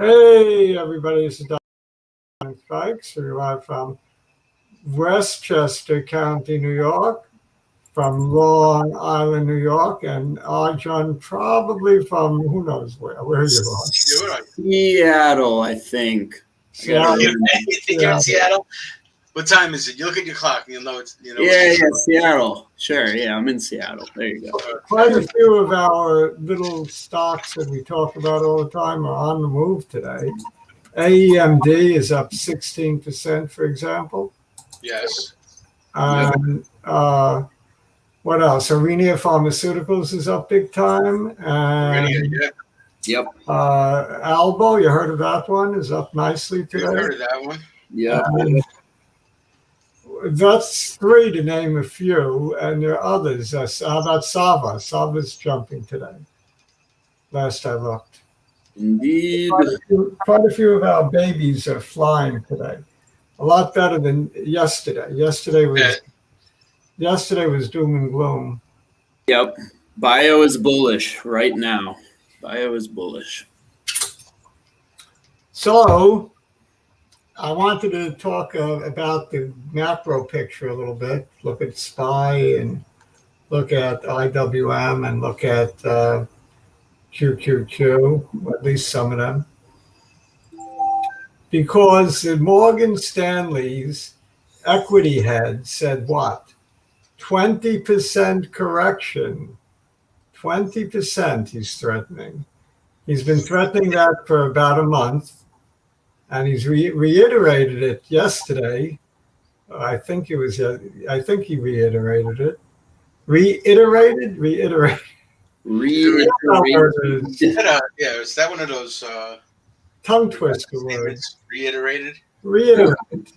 Hey, everybody, this is Prof Spike. So I'm from Westchester County, New York, from Long Island, New York, and Arjun probably from who knows where. Where are you on? Seattle, I think. Seattle. You think you're in Seattle? What time is it? You look at your clock and you'll know it's, Yeah, Seattle. Sure, yeah, I'm in Seattle. There you go. Quite a few of our little stocks that we talk about all the time are on the move today. AEMD is up 16%, for example. Yes. And what else? Arenia Pharmaceuticals is up big time. And Yep. Albo, you heard of that one, is up nicely today. You heard of that one? Yeah. That's three to name a few, and there are others. How about Sava? Sava's jumping today. Last I looked. Indeed. Quite a few of our babies are flying today. A lot better than yesterday. Yesterday was doom and gloom. Yep. Bio is bullish right now. Bio is bullish. So I wanted to talk about the macro picture a little bit. Look at SPY and look at IWM and look at QQQ, at least some of them. Because the Morgan Stanley's equity head said what? 20% correction. 20% he's threatening. He's been threatening that for about a month. And he's reiterated it yesterday. I think he reiterated it. Reiterated. Yeah, is that one of those tongue twister words? Reiterated. Reiterated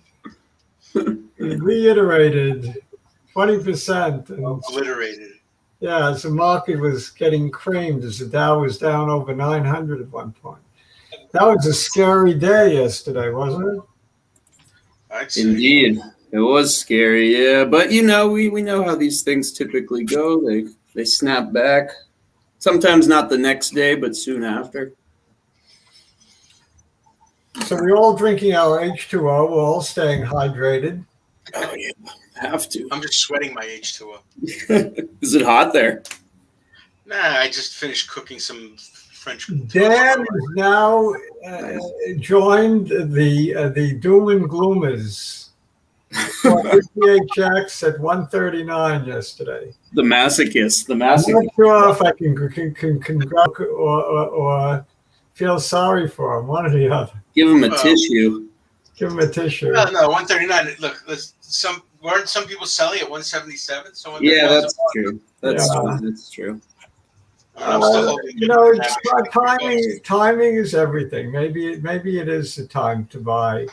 20%. Obliterated. Yeah, as the market was getting creamed, as the Dow was down over 900 at one point. That was a scary day yesterday, wasn't it? Indeed. It was scary, yeah. But, we know how these things typically go. They snap back. Sometimes not the next day, but soon after. So we're all drinking our H2O. We're all staying hydrated. Oh, yeah. Have to. I'm just sweating my H2O. Is it hot there? Nah, I just finished cooking some French. Dan has now joined the doom and gloomers. PHX at 139 yesterday. The masochist. I'm not sure if I can congratulate or feel sorry for him. One or the other. Give him a tissue. Give him a tissue. No, 139. Look, weren't some people selling at 177? So yeah, that's true. That's true. Timing is everything. Maybe it is the time to buy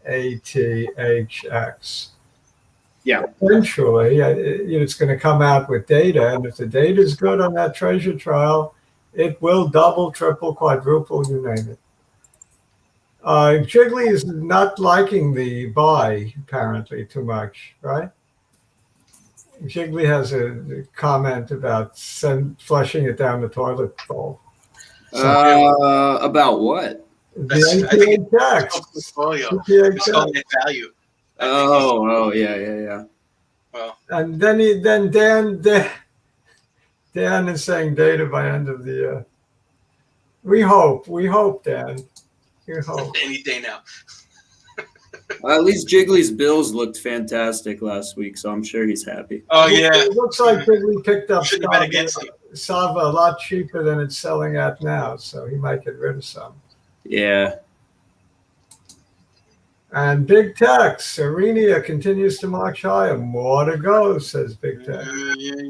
ATHX. Yeah. Eventually, it's going to come out with data, and if the data is good on that treasure trial, it will double, triple, quadruple, you name it. Jiggly is not liking the buy, apparently, too much, right? Jiggly has a comment about flushing it down the toilet bowl. About what? The NPHX. Value. Oh, yeah. Well, and then Dan is saying data by end of the year. We hope, Dan. We hope. Any day now. At least Jiggly's bills looked fantastic last week, so I'm sure he's happy. Oh, yeah. It looks like Jiggly picked up Sava a lot cheaper than it's selling at now, so he might get rid of some. Yeah. And Big Tech, Arenia continues to march higher. More to go, says Big Tech.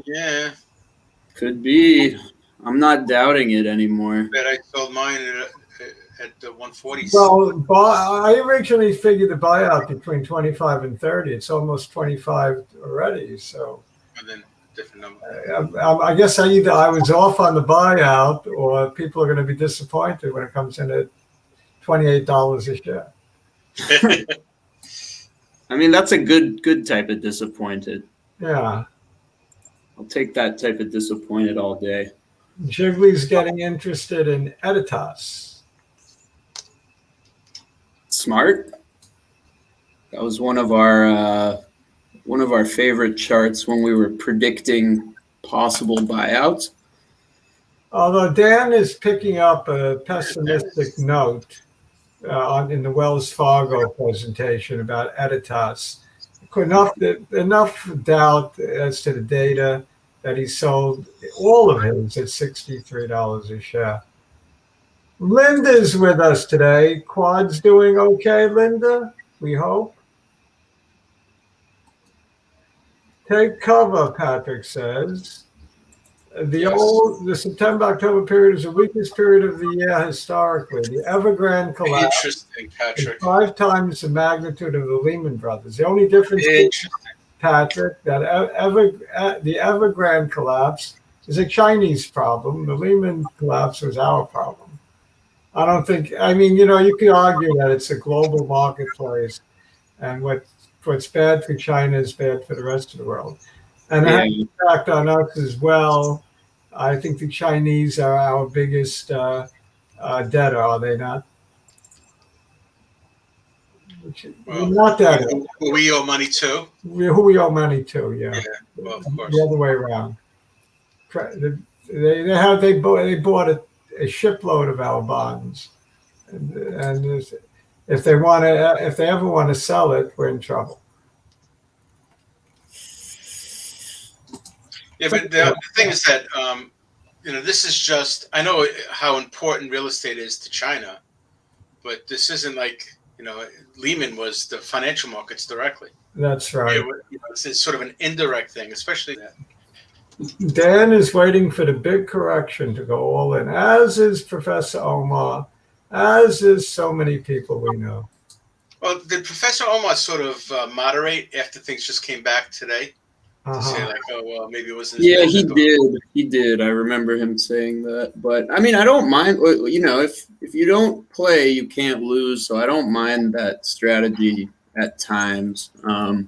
Yeah. Could be. I'm not doubting it anymore. Bet I sold mine at the 140s. Well, I originally figured the buyout between 25 and 30. It's almost 25 already. So, and then different number. I guess I was off on the buyout, or people are going to be disappointed when it comes in at $28 a share. I mean, that's a good type of disappointed. Yeah. I'll take that type of disappointed all day. Jiggly's getting interested in Editas. Smart. That was one of our favorite charts when we were predicting possible buyouts. Although Dan is picking up a pessimistic note in the Wells Fargo presentation about Editas. Enough doubt as to the data that he sold all of his at $63 a share. Linda's with us today. Quad's doing okay, Linda? We hope. Take cover, Patrick says. The September-October period is the weakest period of the year historically. The Evergrande collapse Interesting, Patrick. is 5 times the magnitude of the Lehman Brothers. The only difference is, Patrick, that the Evergrande collapse is a Chinese problem. The Lehman collapse was our problem. I don't think, I mean, you could argue that it's a global marketplace, and what's bad for China is bad for the rest of the world. And that has an impact on us as well. I think the Chinese are our biggest debtor, are they not? Well, not that. We owe money too. Who we owe money to, yeah. Well, of course. The other way around. They bought a shipload of our bonds, and if they ever want to sell it, we're in trouble. Yeah, but the thing is that this is just, I know how important real estate is to China, but this isn't like Lehman was the financial markets directly. That's right. It's sort of an indirect thing, especially that. Dan is waiting for the big correction to go all in, as is Professor Omar, as is so many people we know. Well, did Professor Omar sort of moderate after things just came back today? To say like, oh, well, maybe it wasn't. Yeah, he did. He did. I remember him saying that. But I mean, I don't mind. If you don't play, you can't lose. So I don't mind that strategy at times. I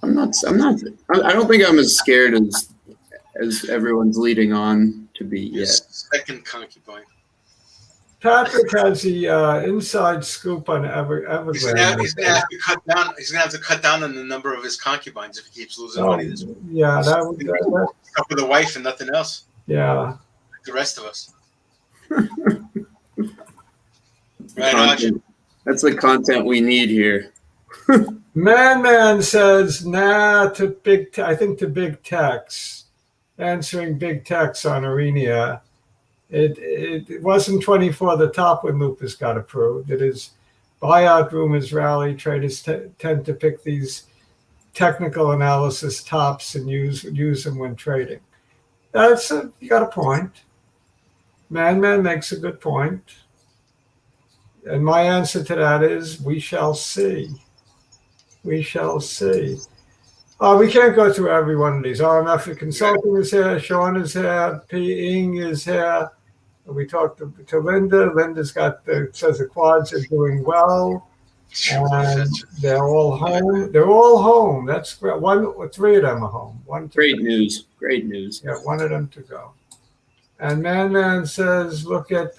don't think I'm as scared as everyone's leading on to be yet. Second concubine. Patrick has the inside scoop on Evergrande. He's gonna have to cut down. He's gonna have to cut down on the number of his concubines if he keeps losing money this way. Yeah, that would up with a wife and nothing else. Yeah, like the rest of us. Right, Arjun? That's the content we need here. Man says nah to I think to big techs, answering big techs on Arenia. It wasn't 24 the top when Lupus got approved. It is buyout rumors rally. Traders tend to pick these technical analysis tops and use them when trading. You got a point. Man makes a good point. And my answer to that is we shall see. We shall see. We can't go through every one of these. RMF Consulting is here. Sean is here. P. Ing is here. We talked to Linda. Linda's says the quads are doing well. And they're all home. They're all home. That's great. 3 of them are home. Great news. Great news. Yeah, 1 of them to go. And Man says, look at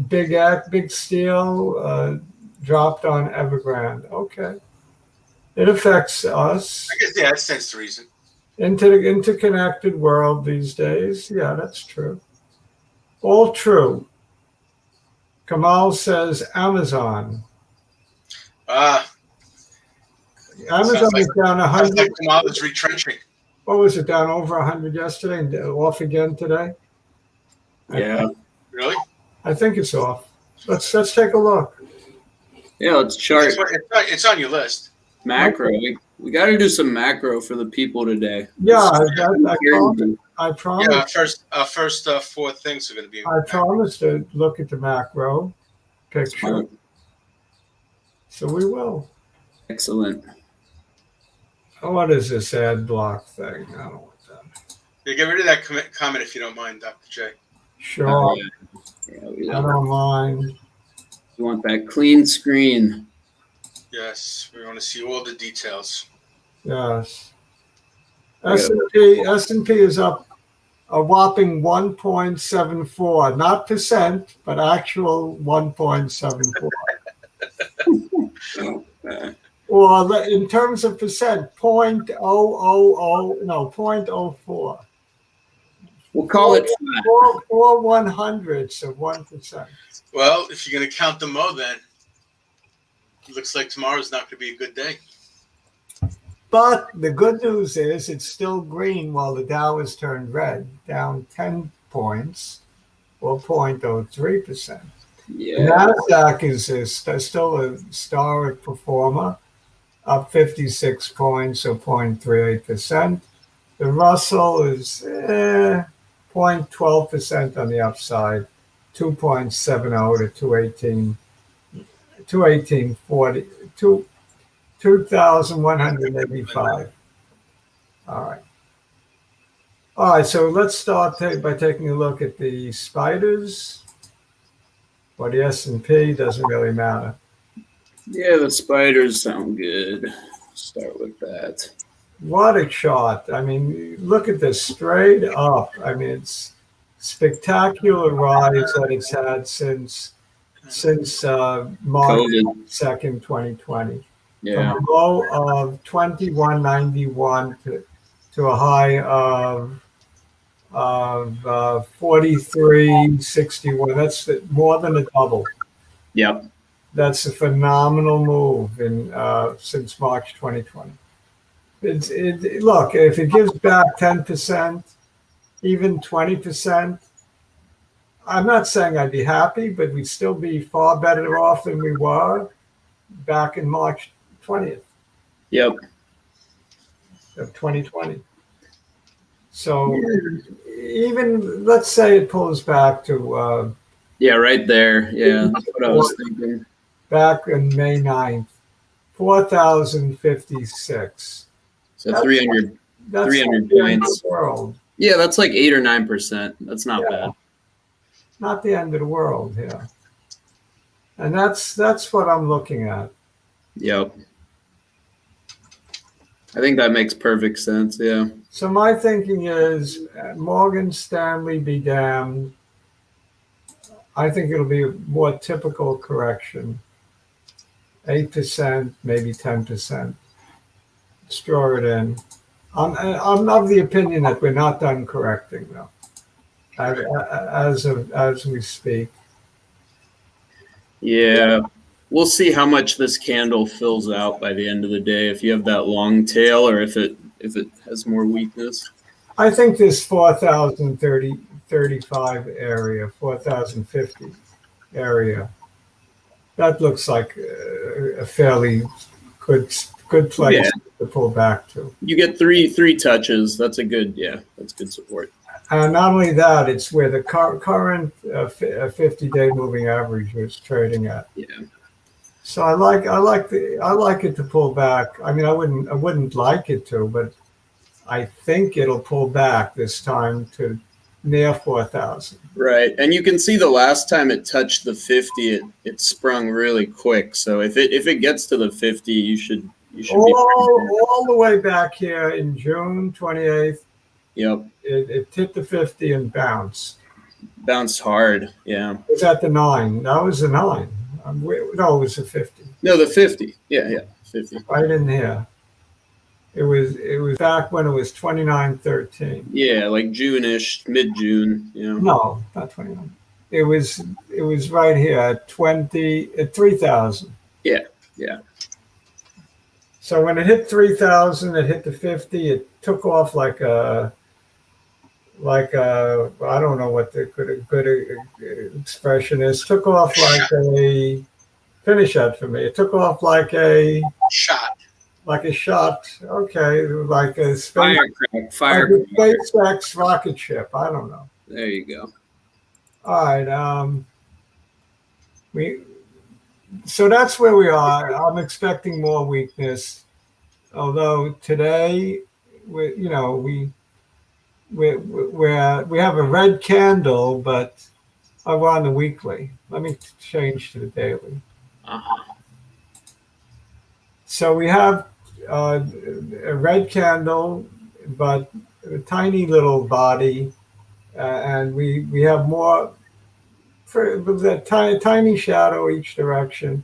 Big Steel dropped on Evergrande. Okay. It affects us. I guess, yeah, that stands to reason. Into the interconnected world these days. Yeah, that's true. All true. Kamal says Amazon. Amazon is down 100. Like Kamal is retrenching. What was it, down over 100 yesterday and off again today? Yeah. Really? I think it's off. Let's take a look. Yeah, let's chart. It's on your list. Macro. We got to do some macro for the people today. Yeah, I promise. Yeah, our first 4 things are going to be. I promise to look at the macro picture. So we will. Excellent. What is this ad block thing? I don't want that. Yeah, get rid of that comment if you don't mind, Dr. J. Sure. Yeah, I don't mind. You want that clean screen. Yes, we want to see all the details. Yes. S&P is up a whopping 1.74, not percent, but actual 1.74. Or in terms of percent, 0.000, no, 0.04. We'll call it flat. 4/100ths of 1%. Well, if you're going to count the Mo, then it looks like tomorrow's not going to be a good day. But the good news is it's still green while the Dow has turned red, down 10 points or 0.03%. Yeah. The NASDAQ is still a star performer, up 56 points or 0.38%. The Russell is 0.12% on the upside, 2.70 to 218.40, 2,185. All right. All right, so let's start by taking a look at the spiders. Or the S&P, doesn't really matter. Yeah, the spiders sound good. Start with that. What a chart. I mean, look at this straight up. I mean, it's spectacular rise that it's had since March COVID. 2nd, 2020. Yeah. From a low of 2191 to a high of 4361. That's more than a double. Yep. That's a phenomenal move in since March 2020. Look, if it gives back 10%, even 20%, I'm not saying I'd be happy, but we'd still be far better off than we were back in March 20th. Yep. Of 2020. So even let's say it pulls back to yeah, right there. Yeah, that's what I was thinking. Back in May 9th, 4,056. So 300 300 points. World. Yeah, that's like 8 or 9%. That's not bad. Not the end of the world here. And that's what I'm looking at. Yep. I think that makes perfect sense. Yeah. So my thinking is Morgan Stanley be damned. I think it'll be a more typical correction. 8%, maybe 10%. Straw it in. I'm of the opinion that we're not done correcting though, as we speak. Yeah. We'll see how much this candle fills out by the end of the day. If you have that long tail, or if it has more weakness. I think this 4,035 area, 4,050 area, that looks like a fairly good place to pull back to. You get three touches. That's that's good support. And not only that, it's where the current 50-day moving average is trading at. Yeah. So I like it to pull back. I mean, I wouldn't like it to, but I think it'll pull back this time to near 4,000. Right, and you can see the last time it touched the 50, it sprung really quick. So if it gets to the 50, you should all the way back here in June 28th. Yep. It hit the 50 and bounced. Bounced hard. Yeah. It was at the 9. That was the 9. No, it was the 50. No, the 50. Yeah, 50. Right in here. It was back when it was 29.13. Yeah, like June-ish, mid-June. Yeah. No, not 29. It was right here at 3,000. Yeah. So when it hit 3,000, it hit the 50. It took off like a I don't know what the good expression is. Took off like a finish that for me. It took off like a shot. Like a shot. Okay, like a SpaceX rocket ship. I don't know. There you go. All right. So that's where we are. I'm expecting more weakness, although today we have a red candle, but we're on the weekly. Let me change to the daily. So we have a red candle, but a tiny little body and we have more for that tiny shadow each direction.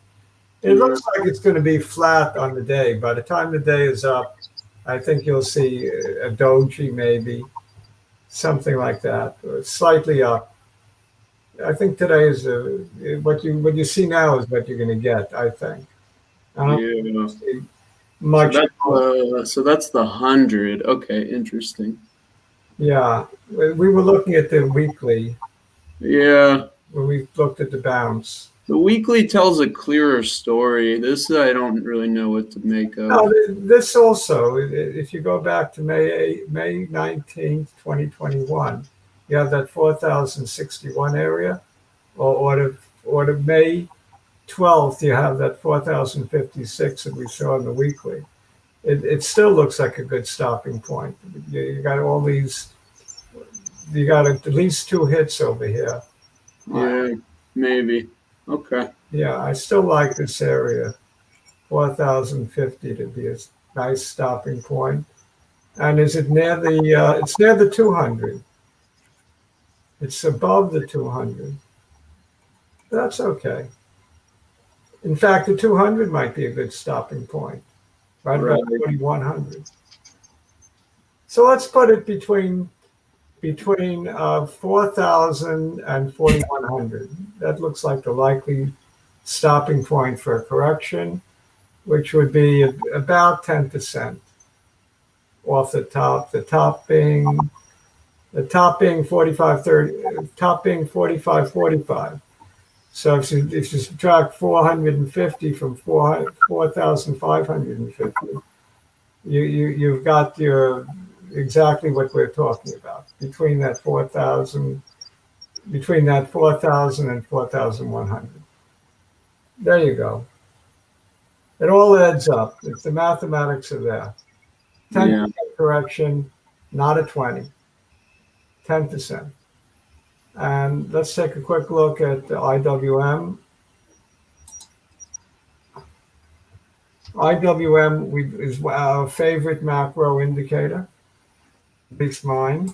It looks like it's going to be flat on the day. By the time the day is up, I think you'll see a doji, maybe something like that, or slightly up. I think today is what you see now is what you're going to get. I think. I don't Yeah. see So much. that's the 100. Okay, interesting. Yeah, we were looking at the weekly Yeah. when we looked at the bounce. The weekly tells a clearer story. This I don't really know what to make of. No, this also, if you go back to May 19th, 2021, you have that 4,061 area, or to May 12th, you have that 4,056 that we saw in the weekly. It still looks like a good stopping point. You got all these, you got at least two hits over here. Yeah, maybe. Okay. Yeah, I still like this area, 4,050 to be a nice stopping point. And is it near the, it's near the 200. It's above the 200. That's okay. In fact, the 200 might be a good stopping point, right about 4,100. So let's put it between 4,000 and 4,100. That looks like the likely stopping point for a correction, which would be about 10% off the top. The top being 45.30, top being 45.45. So if you subtract 450 from 4,550, you've got your exactly what we're talking about between that 4,000 and 4,100. There you go. It all adds up. If the mathematics are there. 10% correction, not a 20. 10%. And let's take a quick look at the IWM. IWM is our favorite macro indicator, at least mine,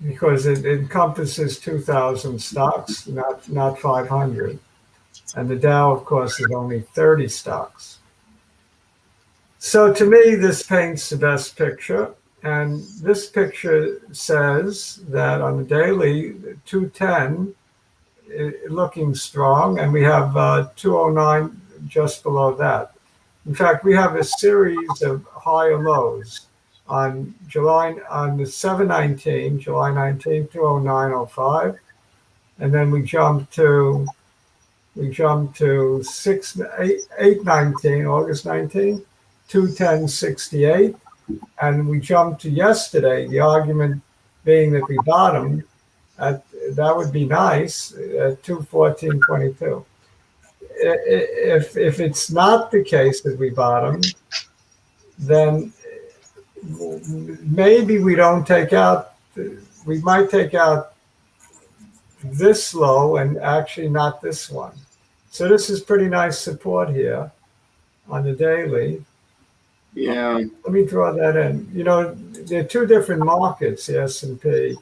because it encompasses 2,000 stocks, not 500. And the Dow, of course, is only 30 stocks. So to me, this paints the best picture. And this picture says that on the daily, 210 looking strong, and we have 209 just below that. In fact, we have a series of higher lows on the 7/19, July 19, 209.05, and then we jump to 8/19, August 19, 210.68. And we jumped to yesterday, the argument being that we bottomed, that would be nice, at 214.22. If it's not the case that we bottomed, then maybe we don't take out, we might take out this low and actually not this one. So this is pretty nice support here on the daily. Yeah. Let me draw that in. You know, there are two different markets, the S&P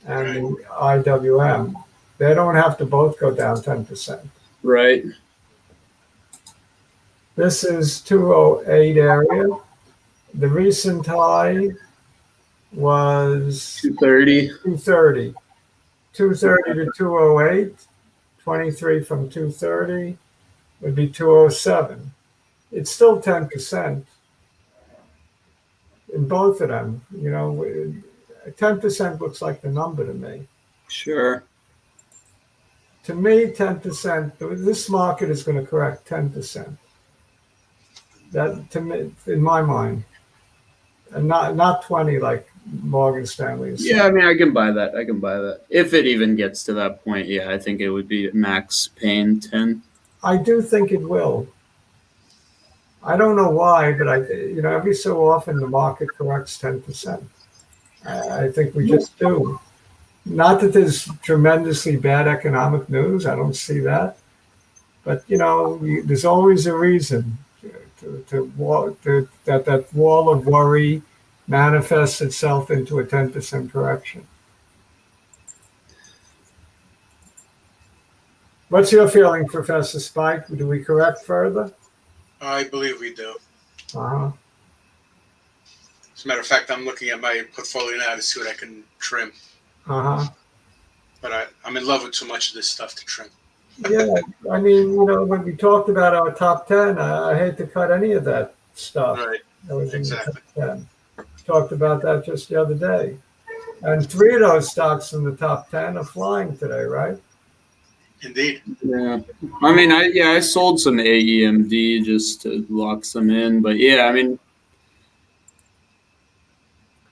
and the IWM. They don't have to both go down 10%. Right. This is 208 area. The recent high was 230. 230. 230 to 208. 23 from 230 would be 207. It's still 10%. In both of them, you know, 10% looks like the number to me. Sure. To me, 10%, this market is going to correct 10%. That, to me, in my mind, and not 20 like Morgan Stanley is saying. Yeah, I mean, I can buy that. If it even gets to that point, yeah, I think it would be max pain 10. I do think it will. I don't know why, but every so often the market corrects 10%. I think we just do. Not that there's tremendously bad economic news. I don't see that. But, there's always a reason that wall of worry manifests itself into a 10% correction. What's your feeling, Professor Spike? Do we correct further? I believe we do. Uh-huh. As a matter of fact, I'm looking at my portfolio now to see what I can trim. Uh-huh. But I'm in love with too much of this stuff to trim. Yeah, I mean, when we talked about our top 10, I hate to cut any of that stuff. Right. That was Exactly. in the top 10. Talked about that just the other day. And 3 of those stocks in the top 10 are flying today, right? Indeed. Yeah. I mean, I sold some AEMD just to lock some in, but yeah, I mean,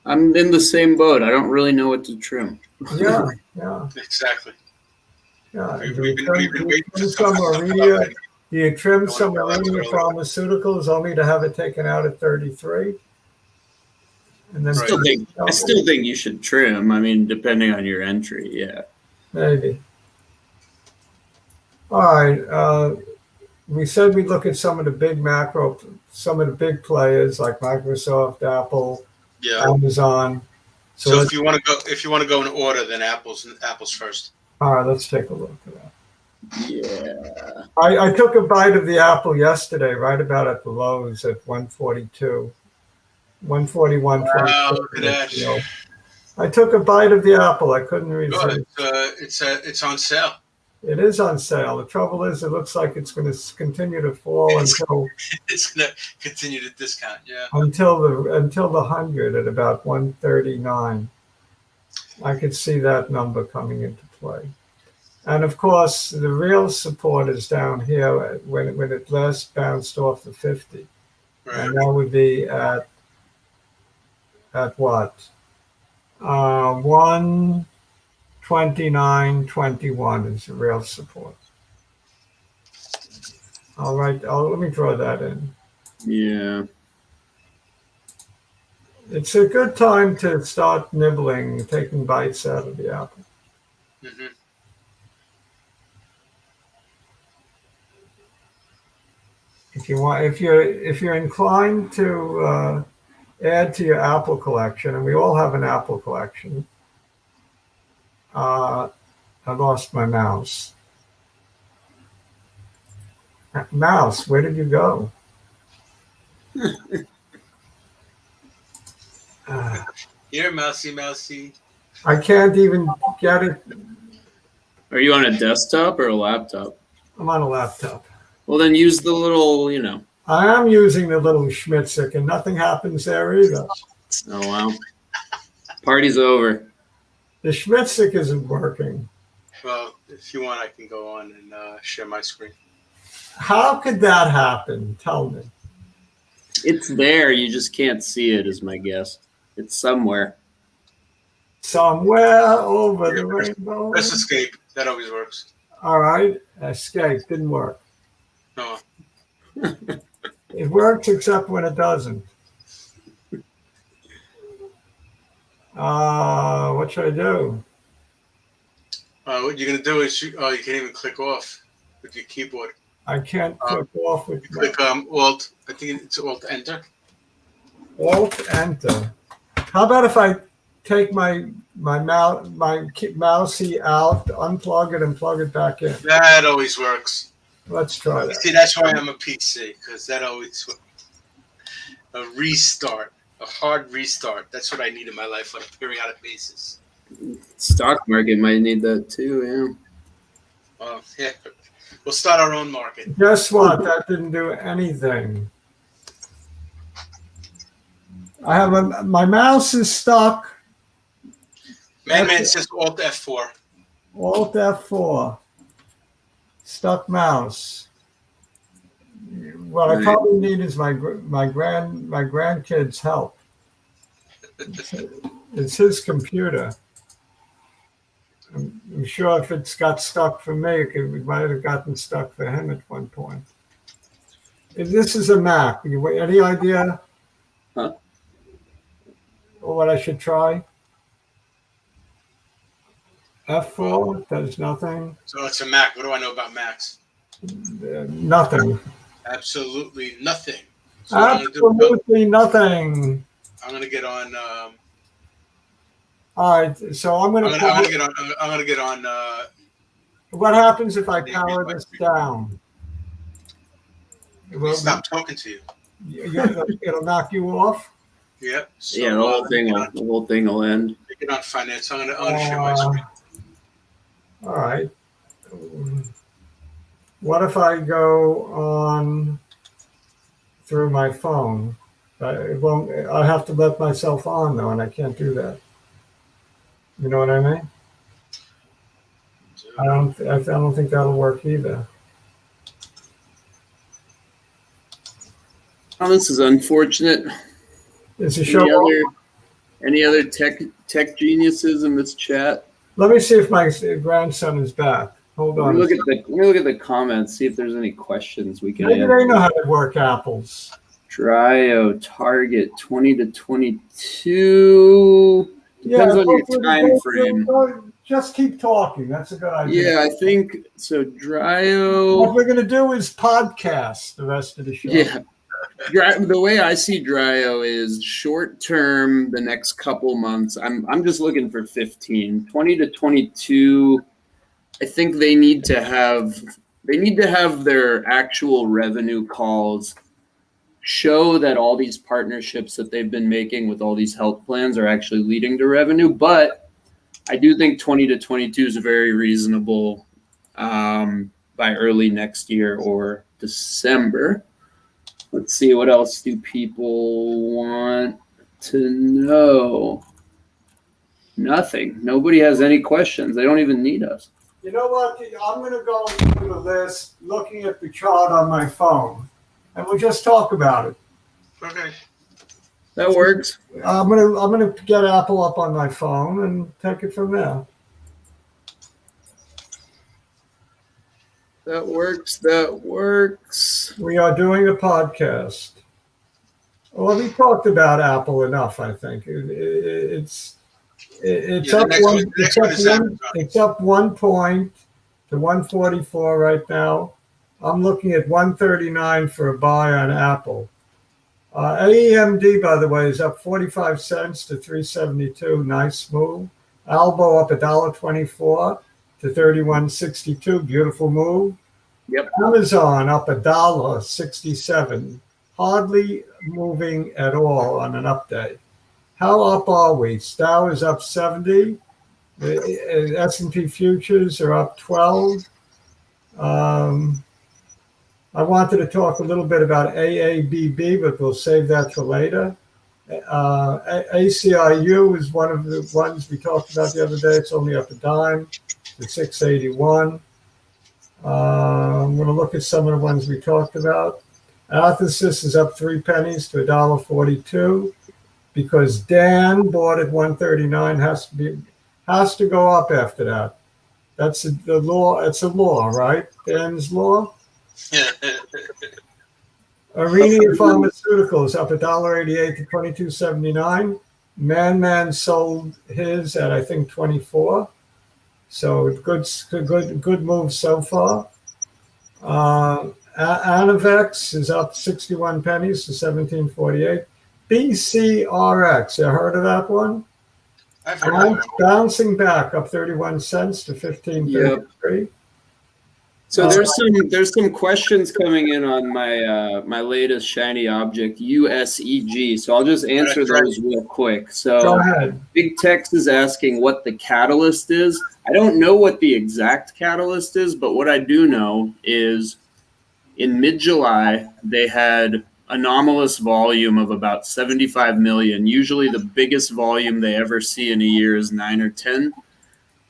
I'm in the same boat. I don't really know what to trim. Yeah, yeah, Exactly. yeah. We've Do you been trim waiting for some stuff to come up. Arenia? Do you trim Don't some wanna go Arenia early. Pharmaceuticals only to have it taken out at 33? And then Right. I still think you should trim. I mean, depending on your entry, yeah. maybe. All right. We said we'd look at some of the big macro, some of the big players like Microsoft, Apple, Yeah. Amazon. So if you want to go in order, then Apple's first. All right, let's take a look at that. Yeah. I took a bite of the apple yesterday, right about at the lows at 142, 141. Wow, look at that. I took a bite of the apple. I couldn't resist. Good. It's on sale. It is on sale. The trouble is, it looks like it's going to continue to fall until It's going to continue to discount. Yeah. until the 100 at about 139. I could see that number coming into play. And of course, the real support is down here when it last bounced off the 50. Right. And that would be at what? 129.21 is the real support. All right, let me draw that in. Yeah. It's a good time to start nibbling, taking bites out of the apple. Mm-hmm. If you're inclined to add to your apple collection, and we all have an apple collection. I lost my mouse. Mouse, where did you go? Here, mousy. I can't even get it. Are you on a desktop or a laptop? I'm on a laptop. Well, then use the little, I am using the little Schmitzik, and nothing happens there either. Oh, wow. Party's over. The Schmitzik isn't working. Well, if you want, I can go on and share my screen. How could that happen? Tell me. It's there. You just can't see it, is my guess. It's somewhere. Somewhere over the rainbow. Press escape. That always works. All right. Escape didn't work. No. It works except when it doesn't. What should I do? What you're gonna do is you can't even click off with your keyboard. I can't click off with Click Alt. I think it's Alt Enter. Alt Enter. How about if I take my mousey out, unplug it, and plug it back in? That always works. Let's try that. See, that's why I'm a PC, because that always a restart, a hard restart. That's what I need in my life on a periodic basis. Stock market might need that too, Yeah. We'll start our own market. Guess what? That didn't do anything. I have my mouse is stuck. Man says Alt F4. Alt F4. Stuck mouse. What I probably need is my grandkid's help. It's his computer. I'm sure if it's got stuck for me, it might have gotten stuck for him at one point. If this is a Mac, any idea? Huh? Or what I should try? F4 does nothing. So it's a Mac. What do I know about Macs? Nothing. Absolutely nothing. So Absolutely nothing. I'm gonna get on. All right, so I'm I'm gonna. gonna get on. I'm gonna get on. What happens if I The power increase this by 3. down? We stop talking to you. It'll knock you off. Yep. So Yeah, the whole thing will end. get on finance. I'm gonna share my screen. All right. What if I go on through my phone? It won't. I have to let myself on though, and I can't do that. You know what I mean? I don't think that'll work either. Oh, this is unfortunate. Is the show on? Any other tech geniuses in this chat? Let me see if my grandson is back. Hold on. Let me look at the comments, see if there's any questions we can Maybe answer. they know how to work apples. Dryo target 20 to 22. Depends on your time frame. Just keep talking. That's a good idea. Yeah, I think so. Dryo. What we're going to do is podcast the rest of the show. Yeah. The way I see Dryo is short term, the next couple months. I'm just looking for 15, 20 to 22. I think they need to have their actual revenue calls show that all these partnerships that they've been making with all these health plans are actually leading to revenue. But I do think 20 to 22 is very reasonable by early next year or December. Let's see, what else do people want to know? Nothing. Nobody has any questions. They don't even need us. You know what? I'm going to go through the list, looking at the chart on my phone, and we'll just talk about it. Okay. That works. I'm gonna get Apple up on my phone and take it from there. That works. We are doing a podcast. Well, we talked about Apple enough, I think. It's up 1 point to 144 right now. I'm looking at 139 for a buy on Apple. AEMD, by the way, is up 45 cents to 372. Nice move. Albo up $1.24 to 31.62. Beautiful move. Yep. Amazon up $1.67. Hardly moving at all on an update. How up are we? Dow is up 70. The S&P futures are up 12. I wanted to talk a little bit about AABB, but we'll save that for later. ACIU is one of the ones we talked about the other day. It's only up a dime to 681. I'm going to look at some of the ones we talked about. Athersys is up 3 pennies to $1.42 because Dan bought at 139. Has to go up after that. That's the law. It's a law, right? Dan's law. Arenia Pharmaceuticals up $1.88 to $22.79. Man sold his at I think 24. So good move so far. Anavex is up 61 pennies to 17.48. BCRX, you heard of that one? I've heard of that. Bouncing back up 31 cents to 15.33. Yep. So there's some questions coming in on my latest shiny object, USEG. So I'll just answer those real quick. So go ahead. Big Tex is asking what the catalyst is. I don't know what the exact catalyst is, but what I do know is in mid-July they had anomalous volume of about 75 million. Usually the biggest volume they ever see in a year is 9 or 10.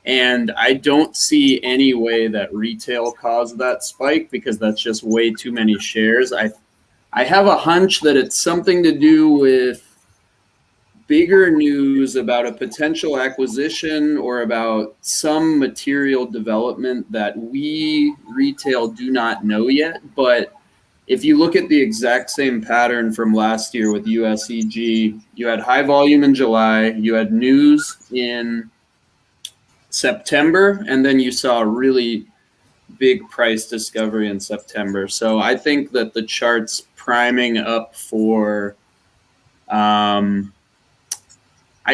And I don't see any way that retail caused that spike because that's just way too many shares. I have a hunch that it's something to do with bigger news about a potential acquisition or about some material development that we retail do not know yet. But if you look at the exact same pattern from last year with USEG, you had high volume in July, you had news in September, and then you saw a really big price discovery in September. So I think that the chart's priming up for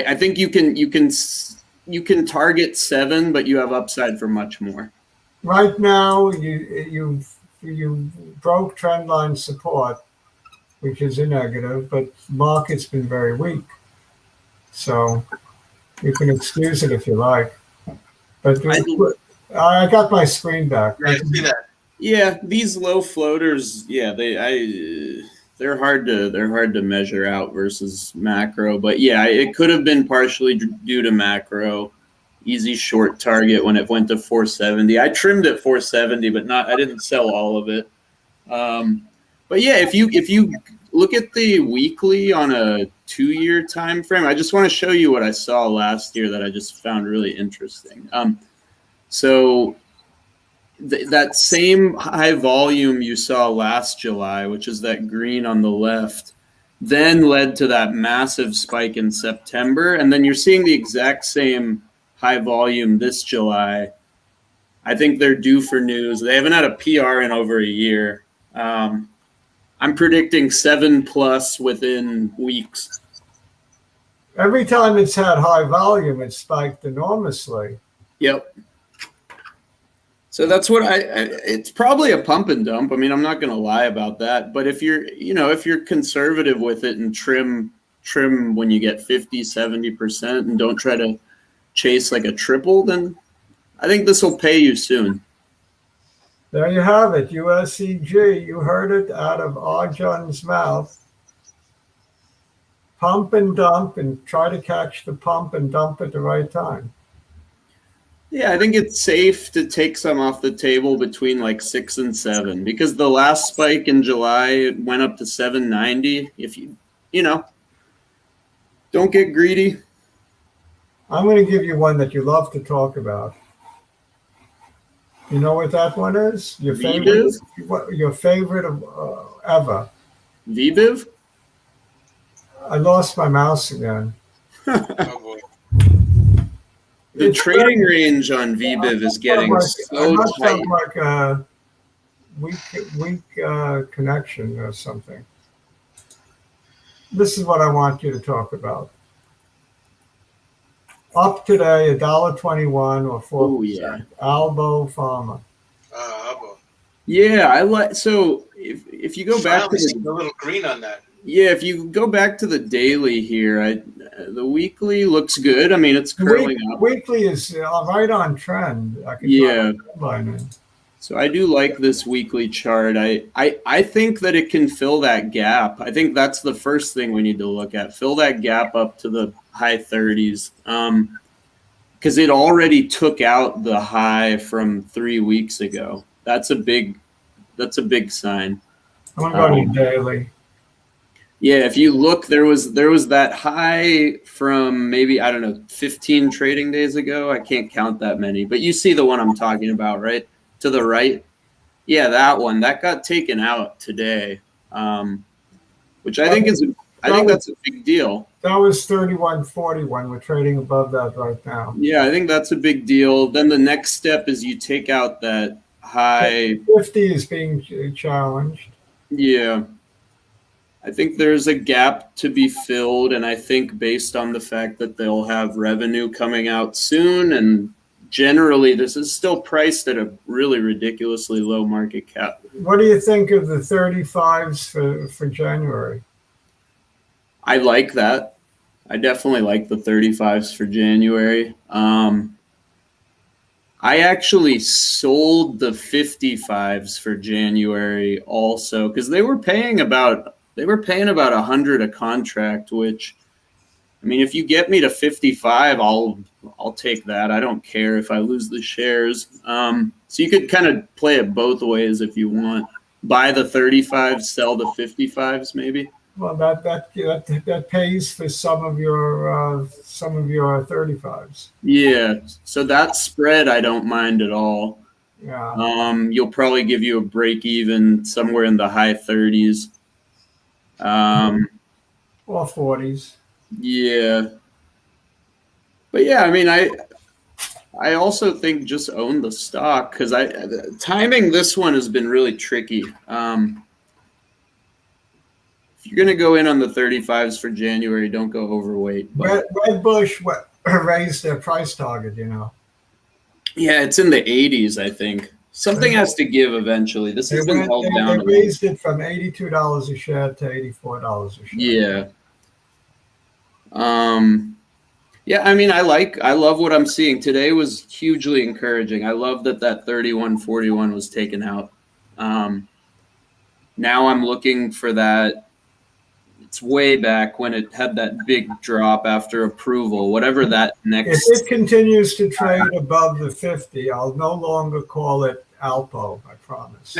I think you can target 7, but you have upside for much more. Right now, you broke trendline support, which is a negative, but market's been very weak. So you can excuse it if you like. But I got my screen back. Yeah, I see that. Yeah, these low floaters, yeah, they're hard to measure out versus macro. But yeah, it could have been partially due to macro. Easy short target when it went to 470. I trimmed at 470, but I didn't sell all of it. But yeah, if you look at the weekly on a 2-year time frame, I just want to show you what I saw last year that I just found really interesting. So that same high volume you saw last July, which is that green on the left, then led to that massive spike in September. And then you're seeing the exact same high volume this July. I think they're due for news. They haven't had a PR in over a year. I'm predicting 7+ within weeks. Every time it's had high volume, it's spiked enormously. Yep. So that's what it's probably a pump and dump. I mean, I'm not going to lie about that. But if you're conservative with it and trim when you get 50, 70% and don't try to chase like a triple, then I think this will pay you soon. There you have it, USEG. You heard it out of Arjun's mouth. Pump and dump, and try to catch the pump and dump at the right time. Yeah, I think it's safe to take some off the table between like 6 and 7 because the last spike in July went up to 790. If you don't get greedy. I'm going to give you one that you love to talk about. You know what that one is? Your favorite? Your favorite of ever? VBIV? I lost my mouse again. Oh boy. The trading range on VBIV is getting so tight. Like a weak connection or something. This is what I want you to talk about. Up today, $1.21 or 4%. Oh yeah, Albo Pharma. Albo. Yeah, I like. So if you go back to the little green on that. Yeah, if you go back to the daily here, the weekly looks good. I mean, it's curling up. Weekly is right on trend. Yeah. So I do like this weekly chart. I think that it can fill that gap. I think that's the first thing we need to look at. Fill that gap up to the high 30s. Because it already took out the high from 3 weeks ago. That's a big sign. I'm gonna go to daily. Yeah, if you look, there was that high from maybe, I don't know, 15 trading days ago. I can't count that many, but you see the one I'm talking about, right? To the right. Yeah, that one. That got taken out today, which I think that's a big deal. That was 31.41. We're trading above that right now. Yeah, I think that's a big deal. Then the next step is you take out that high. 50 is being challenged. Yeah. I think there's a gap to be filled, and I think based on the fact that they'll have revenue coming out soon, and generally this is still priced at a really ridiculously low market cap. What do you think of the 35s for January? I like that. I definitely like the 35s for January. I actually sold the 55s for January also because they were paying about 100 a contract, which, I mean, if you get me to 55, I'll take that. I don't care if I lose the shares. So you could kind of play it both ways if you want. Buy the 35s, sell the 55s, maybe. Well, that pays for some of your 35s. Yeah. So that spread, I don't mind at all. Yeah. You'll probably give you a break even somewhere in the high 30s. Or 40s. Yeah. But yeah, I mean, I also think just own the stock because timing this one has been really tricky. If you're gonna go in on the 35s for January, don't go overweight. But Redbush raised their price target, yeah, it's in the 80s, I think. Something has to give eventually. This has been held down. They raised it from $82 a share to $84 a share. Yeah. Yeah, I mean, I love what I'm seeing. Today was hugely encouraging. I love that 31.41 was taken out. Now I'm looking for that. It's way back when it had that big drop after approval, whatever that next. If it continues to trade above the 50, I'll no longer call it Alpo, I promise.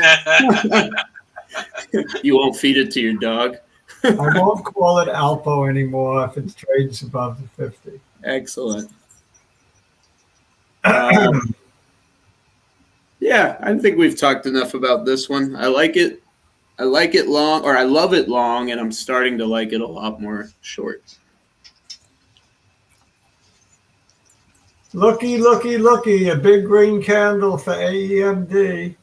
You won't feed it to your dog? I won't call it Alpo anymore if it trades above the 50. Excellent. Yeah, I think we've talked enough about this one. I like it long, or I love it long, and I'm starting to like it a lot more short. Looky, looky, looky, a big green candle for AEMD.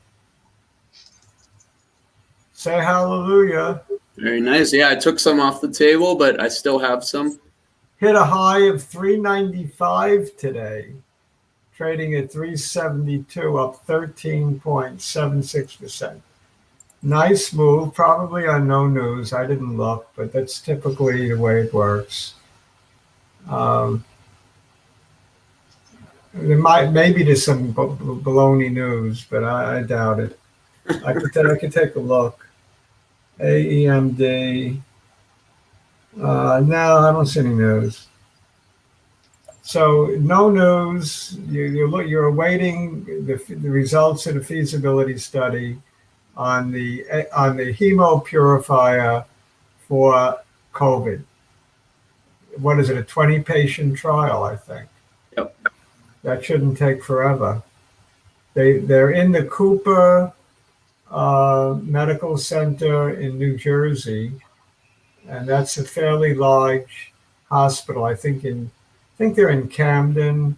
Say hallelujah. Very nice. Yeah, I took some off the table, but I still have some. Hit a high of 395 today, trading at 372, up 13.76%. Nice move, probably on no news. I didn't look, but that's typically the way it works. Maybe there's some baloney news, but I doubt it. I could take a look. AEMD. No, I don't see any news. So no news. You're awaiting the results of the feasibility study on the hemo purifier for COVID. What is it? A 20-patient trial, I think. Yep. That shouldn't take forever. They're in the Cooper Medical Center in New Jersey, and that's a fairly large hospital. I think they're in Camden,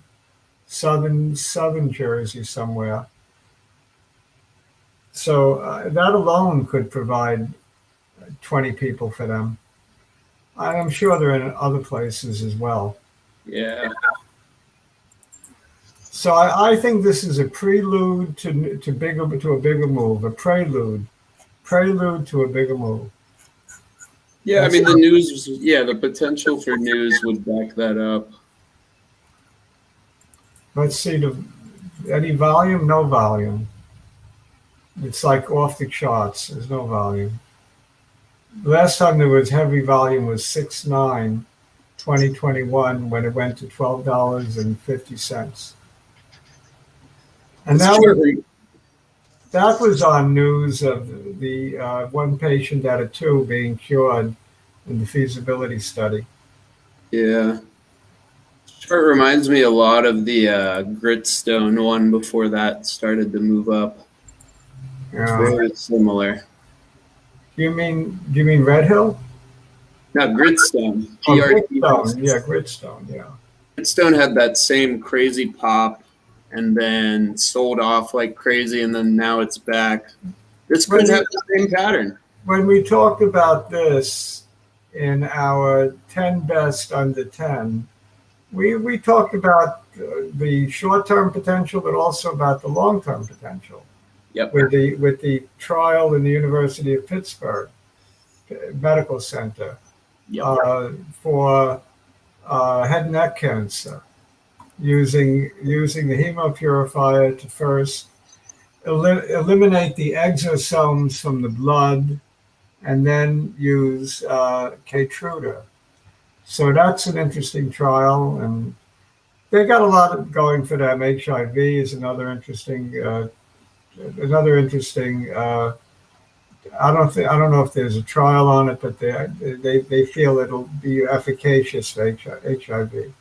southern Jersey somewhere. So that alone could provide 20 people for them. I'm sure they're in other places as well. Yeah. So I think this is a prelude to a bigger move, a prelude to a bigger move. Yeah, I mean, the news, the potential for news would back that up. Let's see, any volume? No volume. It's like off the charts. There's no volume. The last time there was heavy volume was 6/9, 2021, when it went to $12.50. And that was on news of the one patient out of two being cured in the feasibility study. Yeah. Chart reminds me a lot of the Gritstone one before that started to move up. Yeah. Very similar. Do you mean Red Hill? No, Gritstone. Gritstone. Yeah, Gritstone. Yeah. Gritstone had that same crazy pop, and then sold off like crazy, and then now it's back. This could have the same pattern. When we talked about this in our 10 best under 10, we talked about the short-term potential, but also about the long-term potential. Yep. With the trial in the University of Pittsburgh Medical Center. Yep. For head and neck cancer, using the hemopurifier to first eliminate the exosomes from the blood, and then use Keytruda. So that's an interesting trial, and they got a lot going for them. HIV is another interesting. I don't know if there's a trial on it, but they feel it'll be efficacious for HIV.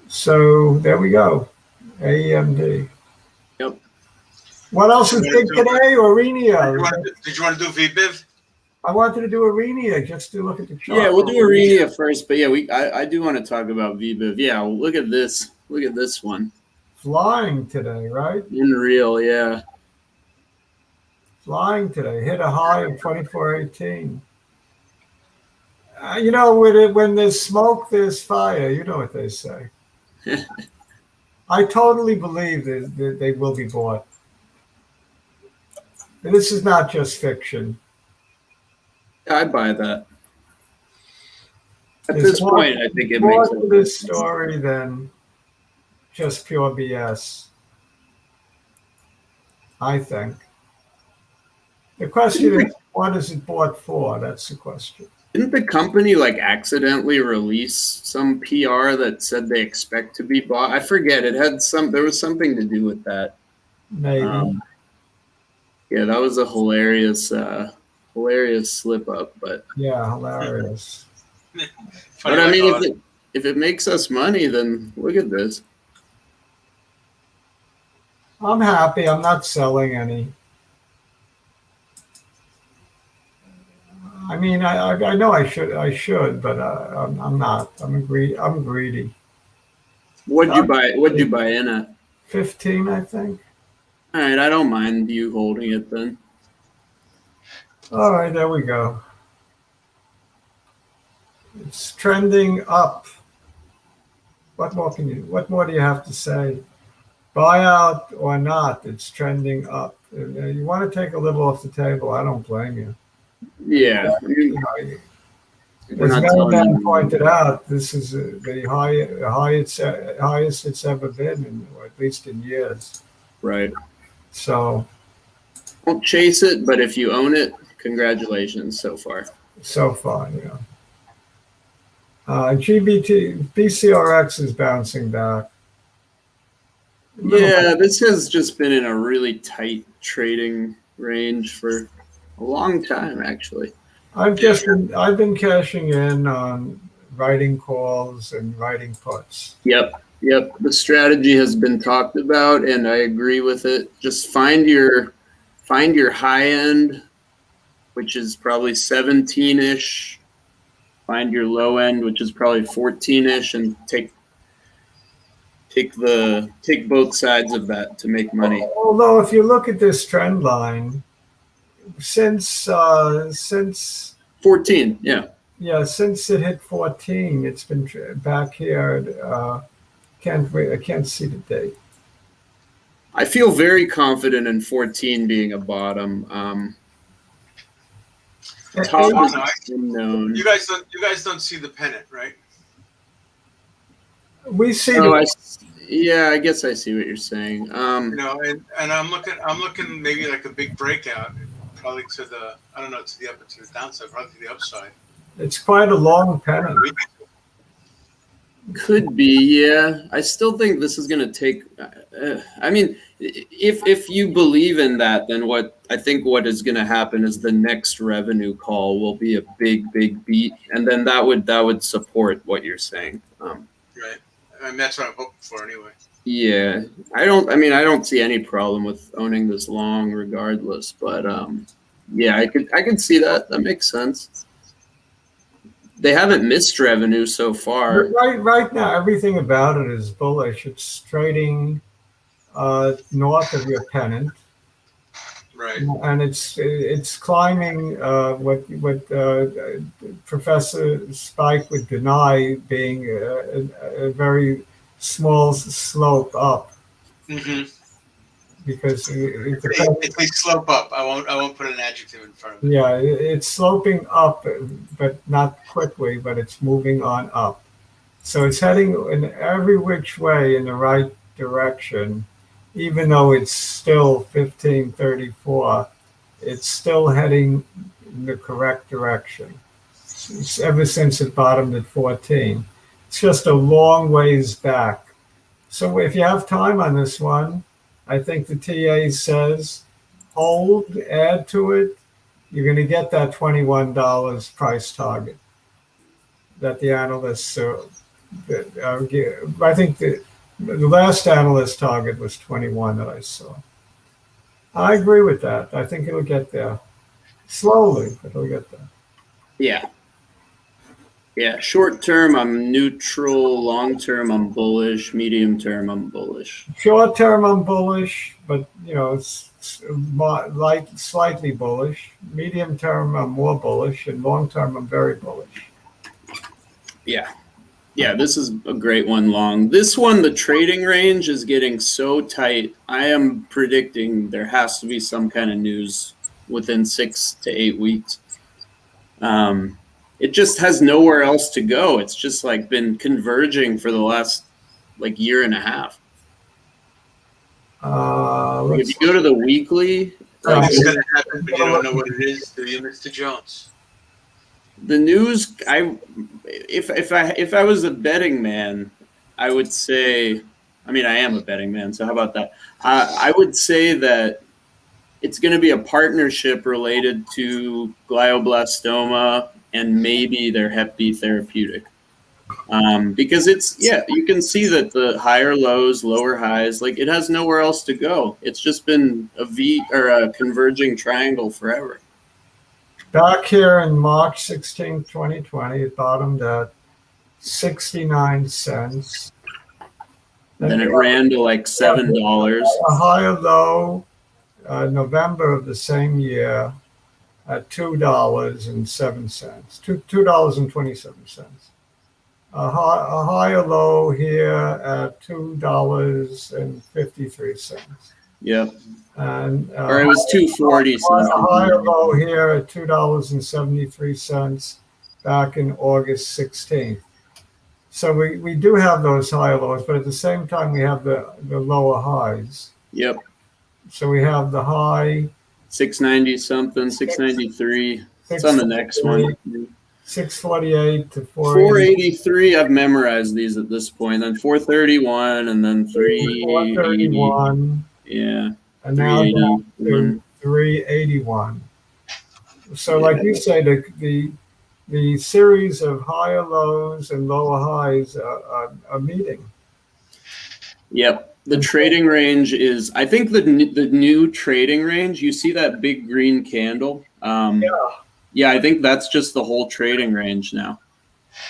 So there we go, AEMD. Yep. What else is big today? Aurinia. Did you want to do VBIV? I wanted to do Aurinia just to look at the chart. Yeah, we'll do Aurinia first, but yeah, I do want to talk about VBIV. Yeah, well, look at this. Look at this one. Flying today, right? Unreal, yeah. Flying today. Hit a high of 24.18. when there's smoke, there's fire. You know what they say. I totally believe that they will be bought. This is not just fiction. I buy that. At There's this point, I think it more makes to this story than just pure BS. I think. The question is, what is it bought for? That's the question. Didn't the company like accidentally release some PR that said they expect to be bought? I forget. There was something to do with that. Maybe. Yeah, that was a hilarious slip up. But yeah, hilarious. But I mean, if it makes us money, then look at this. I'm happy. I'm not selling any. I mean, I know I should, but I'm not. I'm greedy. What'd you buy in at? 15, I think. All right, I don't mind you holding it then. All right, there we go. It's trending up. What more do you have to say? Buyout or not, it's trending up. You want to take a little off the table, I don't blame you. Yeah. As Melvin pointed out, this is the highest it's ever been, or at least in years. Right. So don't chase it, but if you own it, congratulations so far. So far, yeah. BCRX is bouncing back. Yeah, this has just been in a really tight trading range for a long time, actually. I've been cashing in on writing calls and writing puts. Yep. The strategy has been talked about, and I agree with it. Just find your high end, which is probably 17-ish. Find your low end, which is probably 14-ish, and take both sides of that to make money. Although if you look at this trend line, since 14, yeah, since it hit 14, it's been back here. I can't see the date. I feel very confident in 14 being a bottom. You guys don't see the pennant, right? We see. Yeah, I guess I see what you're saying. And I'm looking maybe like a big breakout, probably to the to the downside, probably to the upside. It's quite a long pennant. Could be, yeah. I still think this is going to take. I mean, if you believe in that, then what is going to happen is the next revenue call will be a big beat, and then that would support what you're saying. Right. I mean, that's what I'm hoping for, anyway. Yeah, I don't see any problem with owning this long, regardless. But yeah, I could see that. That makes sense. They haven't missed revenue so far. Right now, everything about it is bullish. It's trading north of your pennant, right? And it's climbing what Professor Spike would deny being a very small slope up. Mm-hmm. Because it's a slope up. I won't put an adjective in front of it. Yeah, it's sloping up, but not quickly, but it's moving on up. So it's heading in every which way in the right direction, even though it's still 1534. It's still heading in the correct direction. It's ever since it bottomed at 14. It's just a long ways back. So if you have time on this one, I think the TA says hold, add to it. You're going to get that $21 price target that the analysts I think the last analyst target was 21 that I saw. I agree with that. I think it'll get there slowly, but it'll get there. Yeah, short term, I'm neutral. Long term, I'm bullish. Medium term, I'm bullish. Short term, I'm bullish, but it's slightly bullish. Medium term, I'm more bullish, and long term, I'm very bullish. Yeah, this is a great one long. This one, the trading range is getting so tight. I am predicting there has to be some kind of news within 6 to 8 weeks. It just has nowhere else to go. It's just like been converging for the last like year and a half. If you go to the weekly, like It's going to happen, but you don't know what it is, do you, Mr. Jones? the news, if I was a betting man, I would say, I mean, I am a betting man, so how about that? I would say that it's going to be a partnership related to glioblastoma and maybe their Hep B therapeutic. Because you can see that the higher lows, lower highs, like it has nowhere else to go. It's just been a V or a converging triangle forever. Back here in March 16th, 2020, it bottomed at 69 cents. Then it ran to like $7. A higher low, November of the same year, at $2.07, $2.27. A higher low here at $2.53. Yep. And or it was 240 a something. higher low here at $2.73 back in August 16th. So we do have those higher lows, but at the same time we have the lower highs. Yep. So we have the high 690 something, 693. It's on the next one. 648 to 483. I've memorized these at this point. Then 431 and then 431. Yeah. And now down to 381. So like you say, the series of higher lows and lower highs are meeting. Yep. The trading range is, I think the new trading range, you see that big green candle? Yeah, I think that's just the whole trading range now.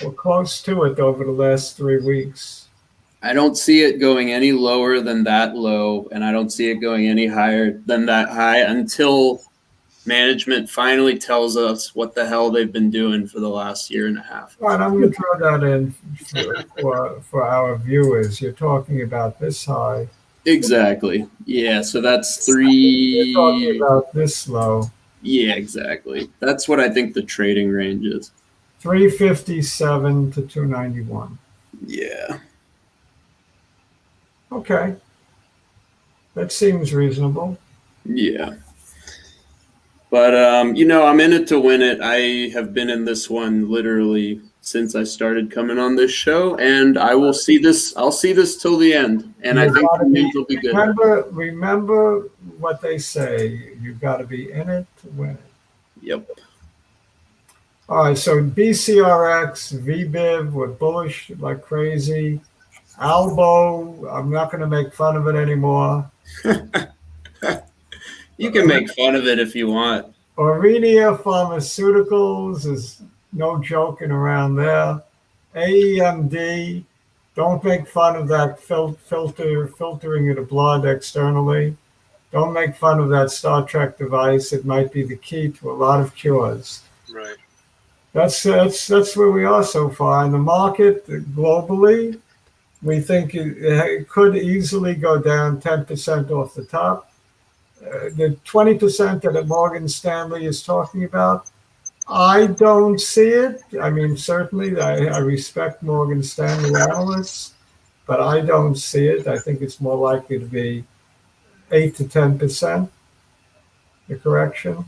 We're close to it over the last 3 weeks. I don't see it going any lower than that low, and I don't see it going any higher than that high until management finally tells us what the hell they've been doing for the last year and a half. All right, I'm going to throw that in for our viewers. You're talking about this high. Exactly. Yeah, so that's You're talking about this low. Yeah, exactly. That's what I think the trading range is. 357 to 291. Yeah. Okay. That seems reasonable. Yeah. But, I'm in it to win it. I have been in this one literally since I started coming on this show, and I'll see this till the end, and I think the news will be good. Remember what they say. You've got to be in it to win it. Yep. All right, so BCRX, VBIV, we're bullish like crazy. Albo, I'm not going to make fun of it anymore. You can make fun of it if you want. Aurinia Pharmaceuticals is no joking around there. AEMD, don't make fun of that filtering of the blood externally. Don't make fun of that Star Trek device. It might be the key to a lot of cures. Right. That's where we are so far. In the market globally, we think it could easily go down 10% off the top. The 20% that Morgan Stanley is talking about, I don't see it. I mean, certainly I respect Morgan Stanley analysts, but I don't see it. I think it's more likely to be 8 to 10%, the correction.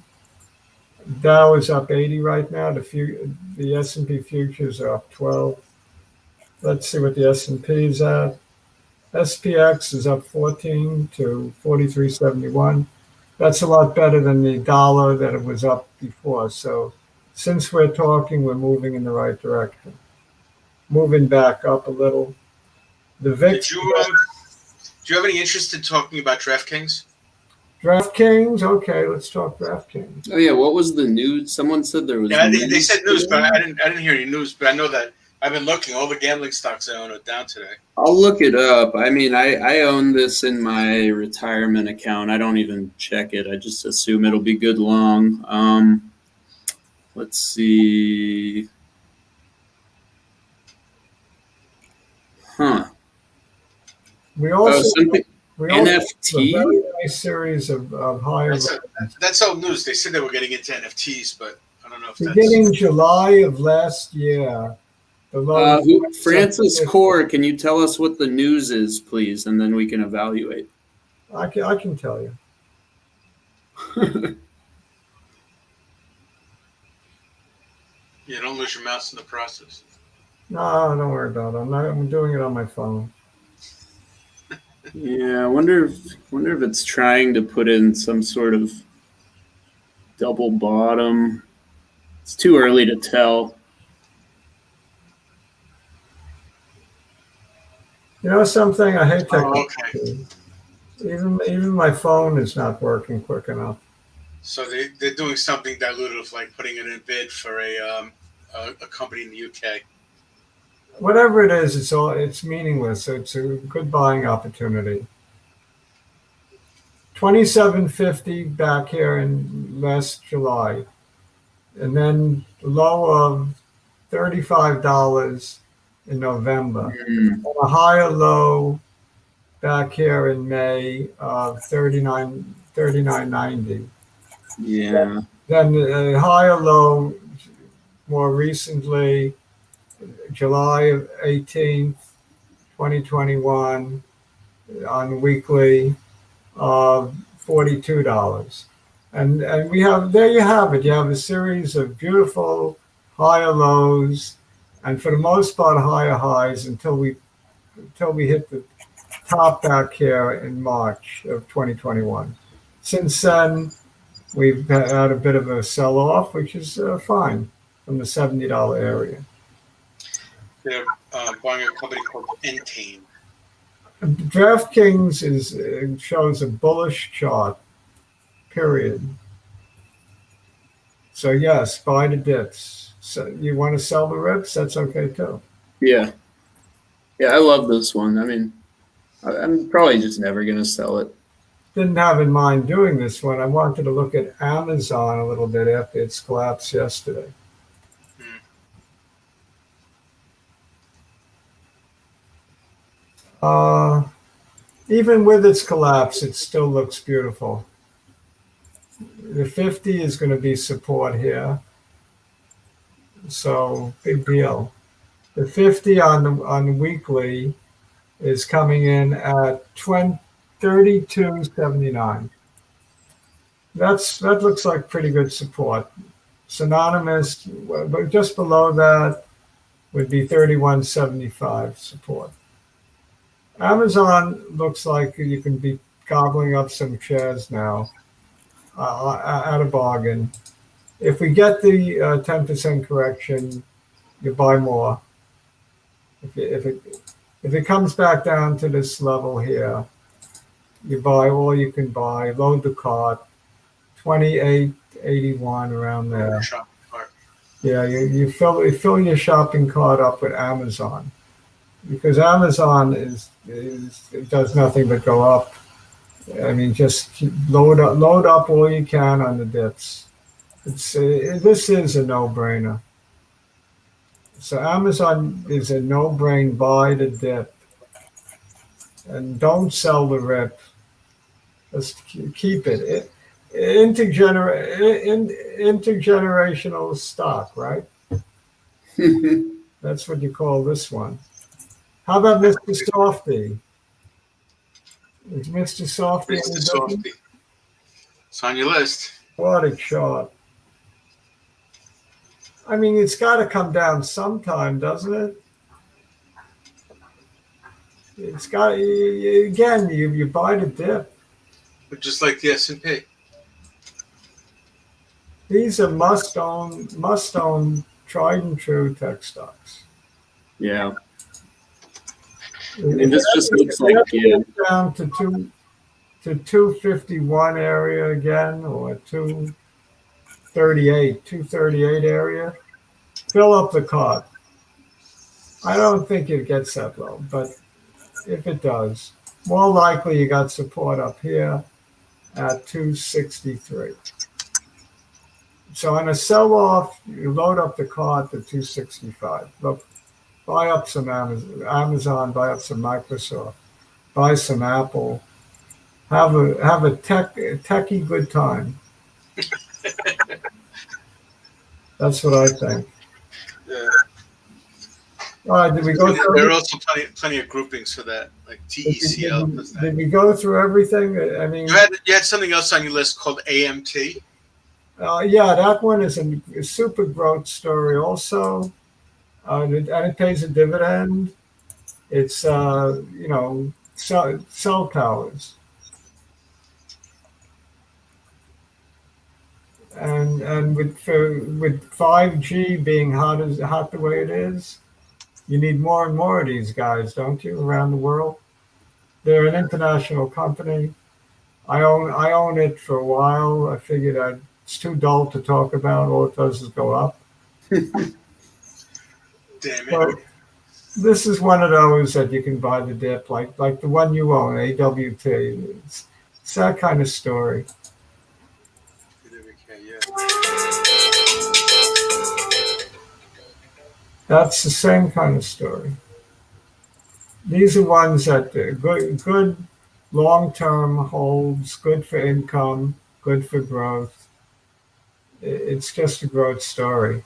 Dow is up 80 right now. The S&P futures are up 12. Let's see what the S&P is at. SPX is up 14 to 43.71. That's a lot better than the dollar that it was up before. So since we're talking, we're moving in the right direction. Moving back up a little. The VIX. Do you have any interest in talking about DraftKings? DraftKings? Okay, let's talk DraftKings. Oh yeah, what was the news? Someone said there was. Yeah, they said news, but I didn't hear any news. But I know that I've been looking. All the gambling stocks I own are down today. I'll look it up. I mean, I own this in my retirement account. I don't even check it. I just assume it'll be good long. Let's see. Huh. We Oh, also something we also have a NFT. very nice series of higher That's old news. They said they were getting into NFTs, but I don't know if that's. beginning July of last year. The low Francis Core, can you tell us what the news is, please, and then we can evaluate. I can tell you. Yeah, don't lose your mouse in the process. No, don't worry about it. I'm doing it on my phone. Yeah, I wonder if it's trying to put in some sort of double bottom. It's too early to tell. You know something? I hate Oh, technology. okay. Even my phone is not working quick enough. So they're doing something dilutive, like putting it in bid for a company in the UK. Whatever it is, it's meaningless. So it's a good buying opportunity. 27.50 back here in last July, and then low of $35 in November, and a higher low back here in May of 39.90. Yeah. Then a higher low more recently, July 18th, 2021, on weekly of $42. And we have, there you have it. You have a series of beautiful higher lows, and for the most part higher highs until we hit the top back here in March of 2021. Since then, we've had a bit of a sell-off, which is fine, from the $70 area. They're buying a company called Entain. DraftKings shows a bullish chart, period. So yes, buy the dips. So you want to sell the rips? That's okay too. Yeah. Yeah, I love this one. I mean, I'm probably just never going to sell it. Didn't have in mind doing this one. I wanted to look at Amazon a little bit after its collapse yesterday. Even with its collapse, it still looks beautiful. The 50 is going to be support here. So big deal. The 50 on the weekly is coming in at 32.79. That looks like pretty good support. Synonymous, but just below that would be 31.75 support. Amazon looks like you can be gobbling up some shares now at a bargain. If we get the 10% correction, you buy more. If it comes back down to this level here, you buy all you can buy. Load the cart, 28.81 around there. Yeah, you fill your shopping cart up with Amazon, because Amazon it does nothing but go up. I mean, just load up all you can on the dips. This is a no-brainer. So Amazon is a no-brain buy the dip, and don't sell the rip. Just keep it. Intergenerational stock, right? That's what you call this one. How about Mr. Softy? Is Mr. Softy? Mr. Softy. It's on your list. What a chart. I mean, it's got to come down sometime, doesn't it? It's got, again, you buy the dip. But just like the S&P. These are must-own, tried and true tech stocks. Yeah. And this just looks like down to 251 area again, or 238 area. Fill up the cart. I don't think it gets that low, but if it does, more likely you got support up here at 263. So on a sell-off, you load up the cart to 265. Look, buy up some Amazon, buy up some Microsoft, buy some Apple. Have a techie good time. That's what I think. Yeah. All right, did we go through? There are also plenty of groupings for that, like TECL does that. Did we go through everything? I mean, You had something else on your list called AMT. yeah, that one is a super growth story also, and it pays a dividend. It's cell towers, and with 5G being hot the way it is, you need more and more of these guys, don't you, around the world? They're an international company. I own it for a while. I figured it's too dull to talk about. All it does is go up. Damn it. So this is one of those that you can buy the dip, like the one you own, AWT. It's that kind of story. Yeah. That's the same kind of story. These are ones that good long-term holds, good for income, good for growth. It's just a growth story.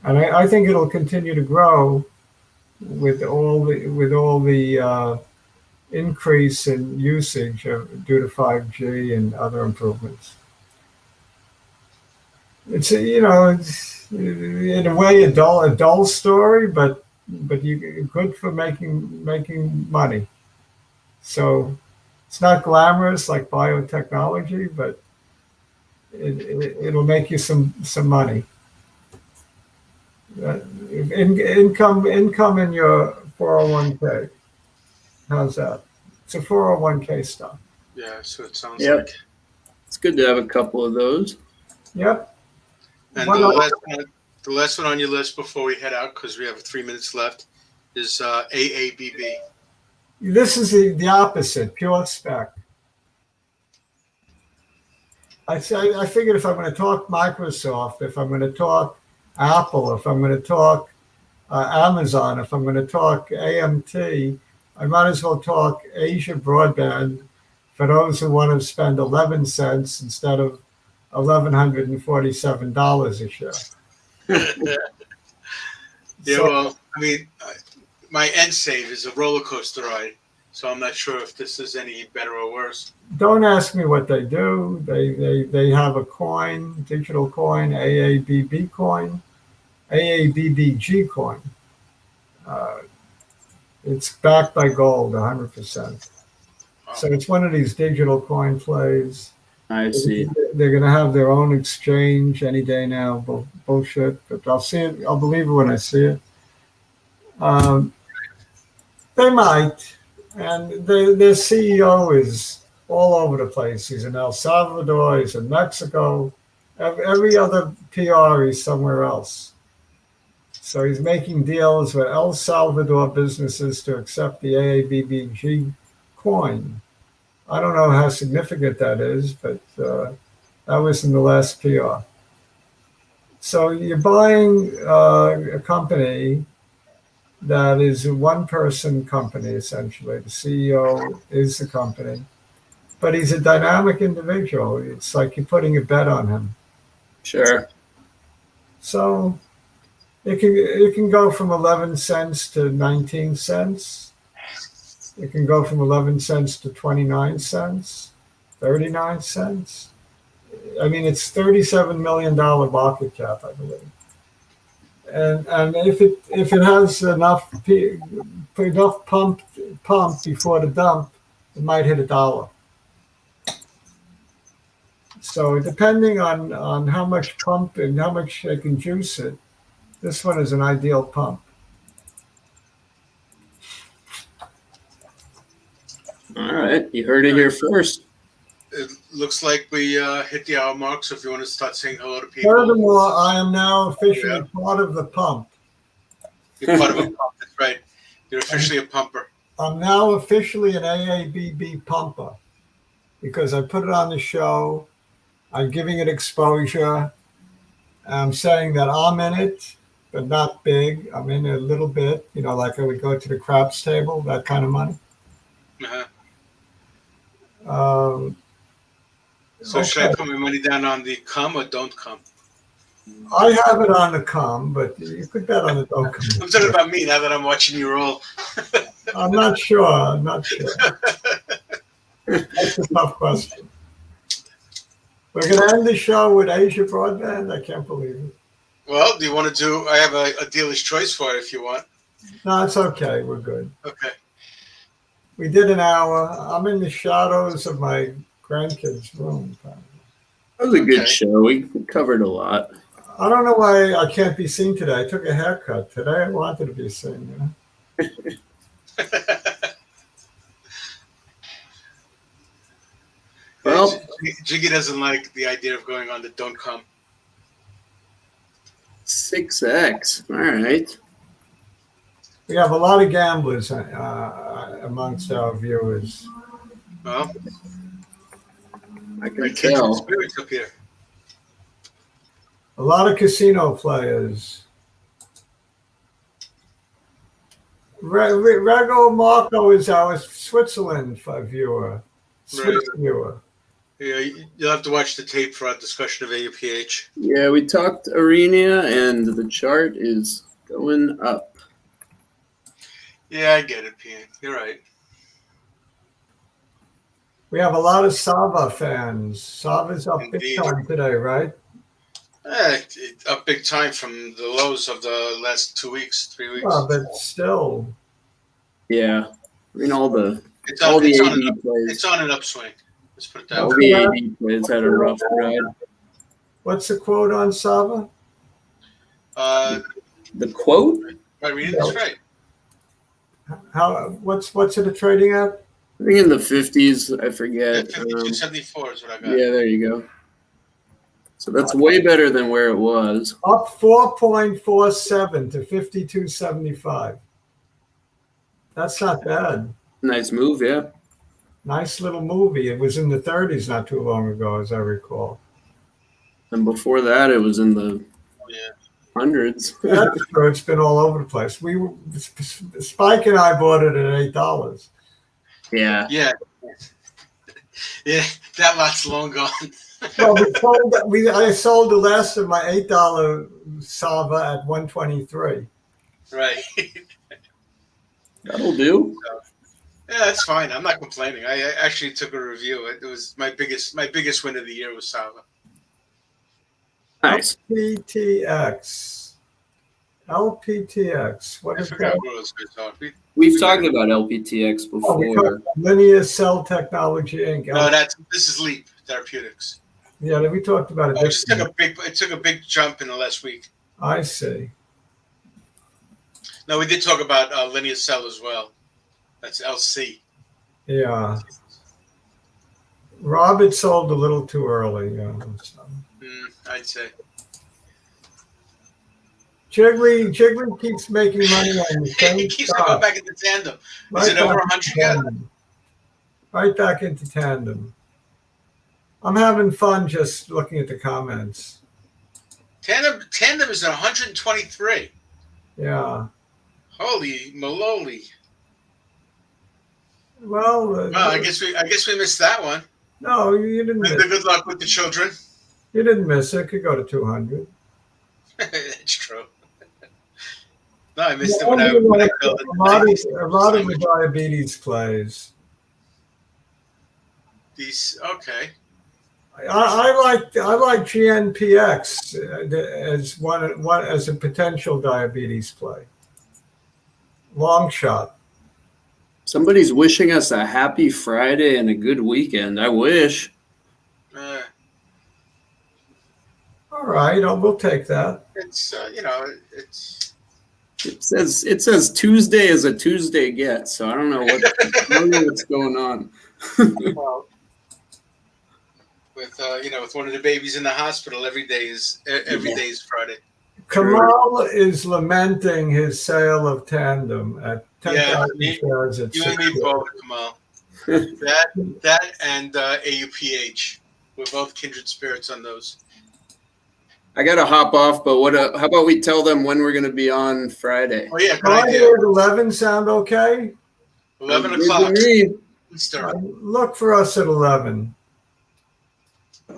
And I think it'll continue to grow with all the increase in usage due to 5G and other improvements. It's in a way a dull story, but good for making money. So it's not glamorous like biotechnology, but it'll make you some money. Income in your 401k. How's that? It's a 401k stock. Yeah, so it sounds like. It's good to have a couple of those. Yep. And the last one on your list before we head out, because we have 3 minutes left, is AABB. This is the opposite, pure spec. I figured if I'm going to talk Microsoft, if I'm going to talk Apple, if I'm going to talk Amazon, if I'm going to talk AMT, I might as well talk Asia Broadband for those who want to spend 11 cents instead of $1,147 a share. Yeah, well, I mean, my end save is a roller coaster ride, so I'm not sure if this is any better or worse. Don't ask me what they do. They have a coin, digital coin, AABB coin, AABBG coin. It's backed by gold, 100%. So it's one of these digital coin plays. I see. They're going to have their own exchange any day now. Bullshit, but I'll see it. I'll believe it when I see it. They might, and their CEO is all over the place. He's in El Salvador. He's in Mexico. Every other PR, he's somewhere else. So he's making deals with El Salvador businesses to accept the AABBG coin. I don't know how significant that is, but that was in the last PR. So you're buying a company that is a one-person company, essentially. The CEO is the company, but he's a dynamic individual. It's like you're putting a bet on him. Sure. So it can go from 11 cents to 19 cents. It can go from 11 cents to 29 cents, 39 cents. I mean, it's $37 million market cap, I believe. And if it has enough pump before the dump, it might hit $1. So depending on how much pump and how much they can juice it, this one is an ideal pump. All right, you heard it here first. It looks like we hit the hour mark, so if you want to start saying hello to people. Furthermore, I am now officially part of the pump. You're part of a pump, that's right. You're officially a pumper. I'm now officially an AABB pumper because I put it on the show. I'm giving it exposure. I'm saying that I'm in it. but not big. I'm in a little bit, like I would go to the craps table, that kind of money. Uh-huh. Um, So should I put my money down on the come or don't come? I have it on the come, but you could bet on the don't come. I'm talking about me now that I'm watching you roll. I'm not sure. That's a tough question. We're going to end the show with Asia Broadband. I can't believe it. Well, do you want to do? I have a dealer's choice for it if you want. No, it's okay. We're good. Okay. We did an hour. I'm in the shadows of my grandkids' room. That was a good show. We covered a lot. I don't know why I can't be seen today. I took a haircut today. I wanted to be seen. Well, Jiggy doesn't like the idea of going on the don't come. 6x. All right. We have a lot of gamblers amongst our viewers. Well, I can tell. Spirits up here. A lot of casino players. Rego Marco is our Switzerland viewer. Swiss viewer. Yeah, you'll have to watch the tape for our discussion of AUPH. Yeah, we talked Arena, and the chart is going up. Yeah, I get it, Pian. You're right. We have a lot of Sava fans. Sava's up big time today, right? Up big time from the lows of the last 3 weeks. Well, but still. Yeah. I mean, all the It's AD plays. It's on an upswing. Let's put it that All way. the AD plays had a rough ride. What's the quote on Sava? The quote? I read this right. What's it trading at? I think in the 50s, I forget. 52.74 is what I got. Yeah, there you go. So that's way better than where it was. Up 4.47 to 52.75. That's not bad. Nice move, yeah. Nice little movie. It was in the 30s not too long ago, as I recall. And before that, it was in the hundreds. That's true. It's been all over the place. Spike and I bought it at $8. Yeah. Yeah. Yeah, that lot's long gone. Well, I sold the last of my $8 Sava at $123. Right. That'll do. Yeah, that's fine. I'm not complaining. I actually took a review. It was my biggest win of the year was Sava. Nice. LPTX. What I is forgot that? what it was going to talk. We've talked about LPTX before. Linear Cell Technology Inc. No, this is Leap Therapeutics. Yeah, we talked about it. It took a big jump in the last week. I see. No, we did talk about Linear Cell as well. That's LC. Yeah. Robert sold a little too early. I'd say. Jiggly keeps making money on the same He keeps stock. going back into tandem. Is it over 100 yet? Right back into tandem. I'm having fun just looking at the comments. Tandem is at 123. Yeah. Holy moly! Well, I guess we missed that one. No, you didn't miss it. Good luck with the children. You didn't miss it. Could go to 200. That's true. No, I missed it when I built it. A lot of the diabetes plays. These okay. I like GNPX as a potential diabetes play. Long shot. Somebody's wishing us a happy Friday and a good weekend. I wish. All right, we'll take that. It's It says Tuesday is a Tuesday get, so I don't know what's going on. well, with one of the babies in the hospital, every day is Friday. Kamal is lamenting his sale of Tandem at 10,000 shares at You and me both, Kamal. That and AUPH. We're both kindred spirits on those. I gotta hop off, but how about we tell them when we're gonna be on Friday? Oh yeah, good Friday idea. at 11 sound okay? 11 Good to o'clock me. Eastern. Look for us at 11.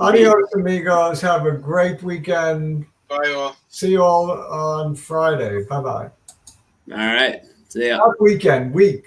Adios, amigos. Have a great weekend. Bye all. See you all on Friday. Bye-bye. All right. See ya. Not weekend, week.